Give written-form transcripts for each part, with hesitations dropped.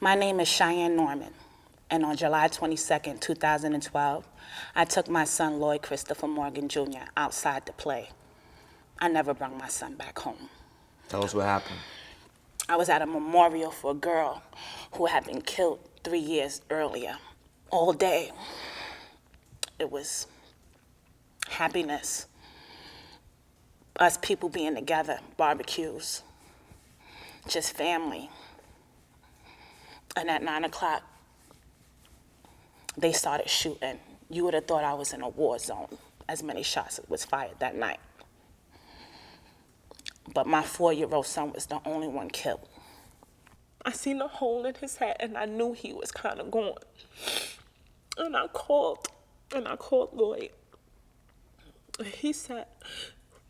My name is Shianne Norman, and on July 22nd, 2012, I took my son Lloyd Christopher Morgan Jr. outside to play. I never brought my son back home. Tell us what happened. I was at a memorial for a girl who had been killed 3 years earlier. All day, it was happiness, us people being together, barbecues, just family. And at 9 o'clock, they started shooting. You would have thought I was in a war zone, as many shots was fired that night. But my 4-year-old son was the only one killed. I seen a hole in his head, and I knew he was kind of gone. And I called Lloyd. And he said,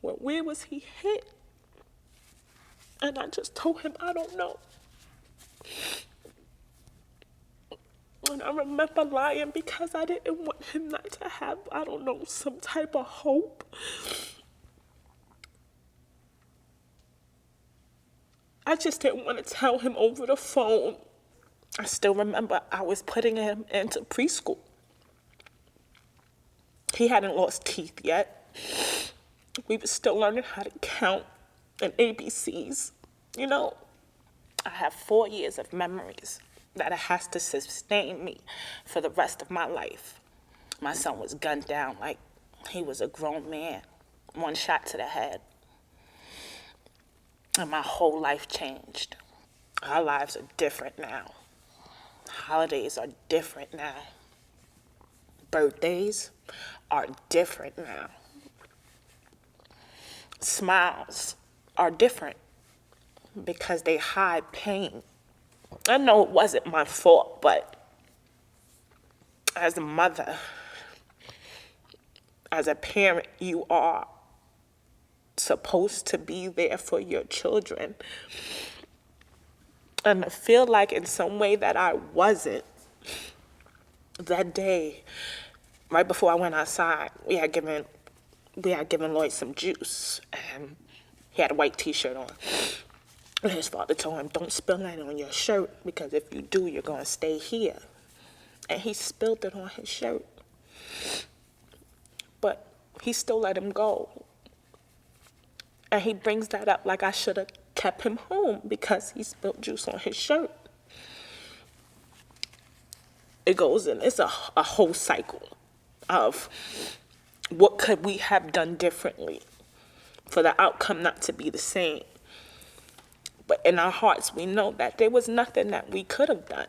well, where was he hit? And I just told him, I don't know. And I remember lying because I didn't want him not to have, I don't know, some type of hope. I just didn't want to tell him over the phone. I still remember I was putting him into preschool. He hadn't lost teeth yet. We were still learning how to count and ABCs. You know, I have 4 years of memories that it has to sustain me for the rest of my life. My son was gunned down like he was a grown man, 1 shot to the head. And my whole life changed. Our lives are different now. Holidays are different now. Birthdays are different now. Smiles are different because they hide pain. I know it wasn't my fault, but as a mother, as a parent, you are supposed to be there for your children. And I feel like in some way that I wasn't. That day, right before I went outside, we had given Lloyd some juice, and he had a white t-shirt on. And his father told him, don't spill that on your shirt, because if you do, you're gonna stay here. And he spilled it on his shirt. But he still let him go. And he brings that up like I should have kept him home because he spilled juice on his shirt. It goes in, it's a whole cycle of what could we have done differently for the outcome not to be the same. But in our hearts, we know that there was nothing that we could have done.